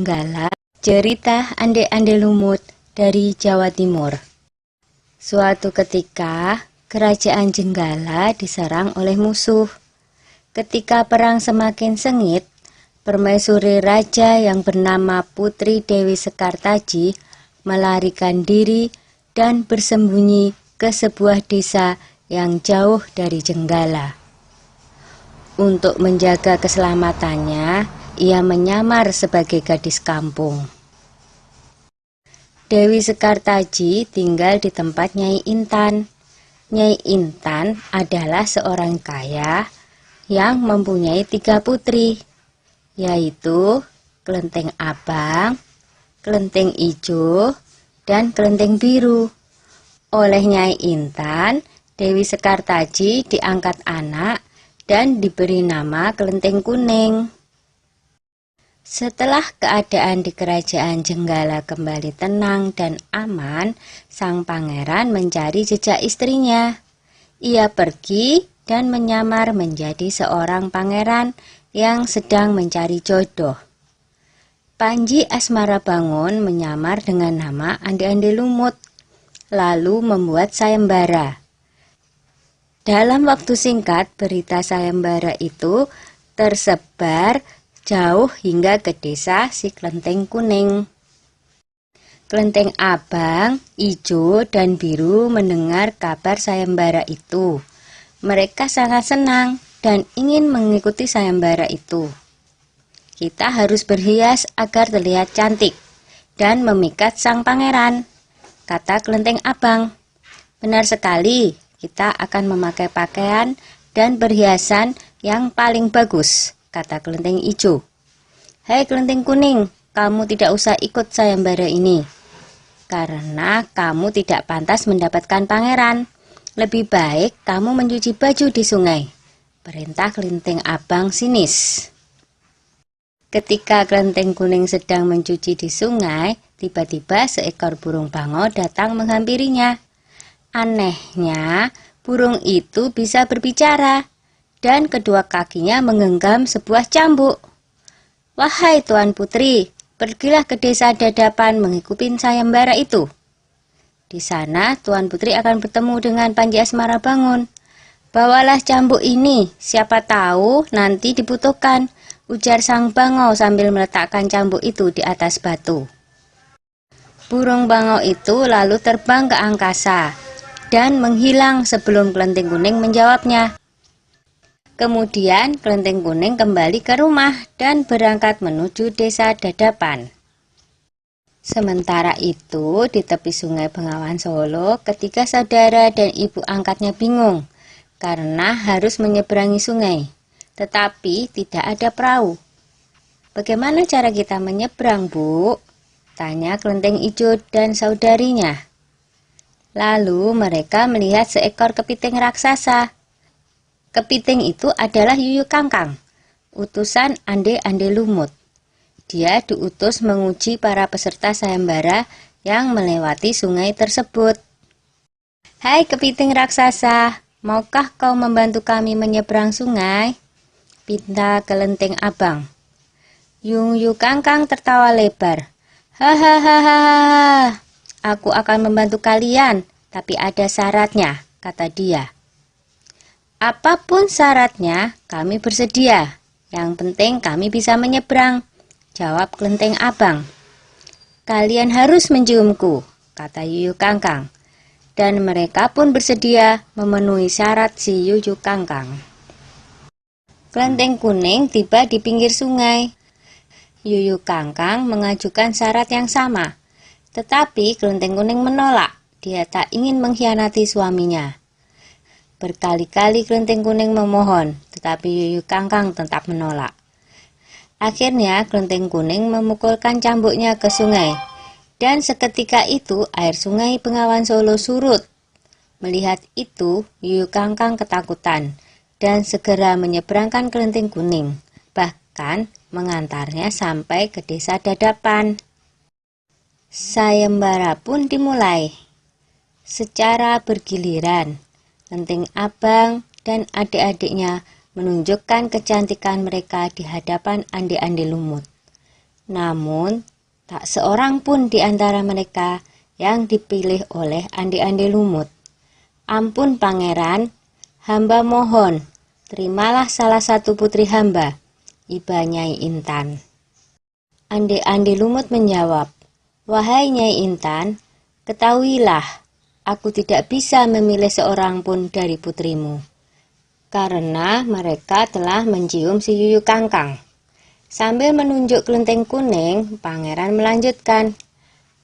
Jenggala, cerita ande-ande lumut dari Jawa Timur. Suatu ketika, kerajaan Jenggala diserang oleh musuh. Ketika perang semakin sengit, permaisuri raja yang bernama Putri Dewi Sekartaji melarikan diri dan bersembunyi ke sebuah desa yang jauh dari Jenggala. Untuk menjaga keselamatannya, ia menyamar sebagai gadis kampung. Dewi Sekartaji tinggal di tempat Nyai Intan. Nyai Intan adalah seorang kaya yang mempunyai 3 putri, yaitu Kelenteng Abang, Kelenteng Ijo, dan Kelenteng Biru. Oleh Nyai Intan, Dewi Sekartaji diangkat anak dan diberi nama Kelenteng Kuning. Setelah keadaan di kerajaan Jenggala kembali tenang dan aman, sang pangeran mencari jejak istrinya. Ia pergi dan menyamar menjadi seorang pangeran yang sedang mencari jodoh. Panji Asmarabangun menyamar dengan nama Ande-Ande Lumut, lalu membuat sayembara. Dalam waktu singkat, berita sayembara itu tersebar jauh hingga ke desa si Kelenteng Kuning. Kelenteng Abang, Ijo, dan Biru mendengar kabar sayembara itu. Mereka sangat senang dan ingin mengikuti sayembara itu. Kita harus berhias agar terlihat cantik dan memikat sang pangeran, kata Kelenteng Abang. Benar sekali, kita akan memakai pakaian dan perhiasan yang paling bagus, kata Kelenteng Ijo. Hei Kelenteng Kuning, kamu tidak usah ikut sayembara ini, karena kamu tidak pantas mendapatkan pangeran. Lebih baik kamu mencuci baju di sungai, perintah Kelenteng Abang sinis. Ketika Kelenteng Kuning sedang mencuci di sungai, tiba-tiba seekor burung bango datang menghampirinya. Anehnya, burung itu bisa berbicara dan kedua kakinya menggenggam sebuah cambuk. Wahai Tuan Putri, pergilah ke desa Dadapan mengikuti sayembara itu. Di sana Tuan Putri akan bertemu dengan Panji Asmarabangun. Bawalah cambuk ini, siapa tahu nanti dibutuhkan, ujar sang bango sambil meletakkan cambuk itu di atas batu. Burung bango itu lalu terbang ke angkasa dan menghilang sebelum Kelenteng Kuning menjawabnya. Kemudian Kelenteng Kuning kembali ke rumah dan berangkat menuju desa Dadapan. Sementara itu, di tepi sungai Bengawan Solo, ketiga saudara dan ibu angkatnya bingung karena harus menyeberangi sungai, tetapi tidak ada perahu. Bagaimana cara kita menyeberang, Bu? Tanya Kelenteng Ijo dan saudarinya. Lalu mereka melihat seekor kepiting raksasa. Kepiting itu adalah Yuyu Kangkang, utusan Ande-Ande Lumut. Dia diutus menguji para peserta sayembara yang melewati sungai tersebut. Hai kepiting raksasa, maukah kau membantu kami menyeberang sungai? Pinta Kelenteng Abang. Yuyu Kangkang tertawa lebar. Hahaha. Aku akan membantu kalian, tapi ada syaratnya, kata dia. Apapun syaratnya, kami bersedia. Yang penting kami bisa menyeberang, jawab Kelenteng Abang. Kalian harus menciumku, kata Yuyu Kangkang. Dan mereka pun bersedia memenuhi syarat si Yuyu Kangkang. Kelenteng Kuning tiba di pinggir sungai. Yuyu Kangkang mengajukan syarat yang sama. Tetapi Kelenteng Kuning menolak, dia tak ingin mengkhianati suaminya. Berkali-kali Kelenteng Kuning memohon, tetapi Yuyu Kangkang tetap menolak. Akhirnya Kelenteng Kuning memukulkan cambuknya ke sungai, dan seketika itu air sungai Bengawan Solo surut. Melihat itu, Yuyu Kangkang ketakutan, dan segera menyeberangkan Kelenteng Kuning, bahkan mengantarnya sampai ke desa Dadapan. Sayembara pun dimulai. Secara bergiliran, Kelenteng Abang dan adik-adiknya menunjukkan kecantikan mereka di hadapan Ande-Ande Lumut. Namun, tak seorang pun di antara mereka yang dipilih oleh Ande-Ande Lumut. Ampun pangeran, hamba mohon, terimalah salah satu putri hamba, iba Nyai Intan. Ande-Ande Lumut menjawab, wahai Nyai Intan, ketahuilah, aku tidak bisa memilih seorang pun dari putrimu, karena mereka telah mencium si Yuyu Kangkang. Sambil menunjuk kelenteng kuning, pangeran melanjutkan,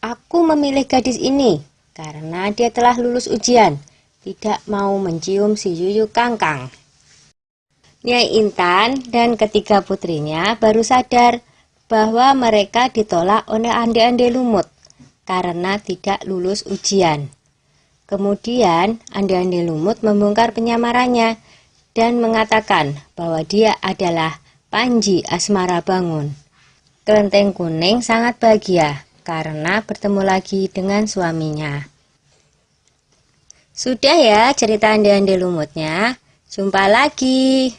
aku memilih gadis ini karena dia telah lulus ujian, tidak mau mencium si Yuyu Kangkang. Nyai Intan dan ketiga putrinya baru sadar bahwa mereka ditolak oleh Ande-Ande Lumut karena tidak lulus ujian. Kemudian Ande-Ande Lumut membongkar penyamarannya dan mengatakan bahwa dia adalah Panji Asmara Bangun. Kelenteng kuning sangat bahagia karena bertemu lagi dengan suaminya. Sudah ya cerita Ande-Ande Lumutnya. Jumpa lagi.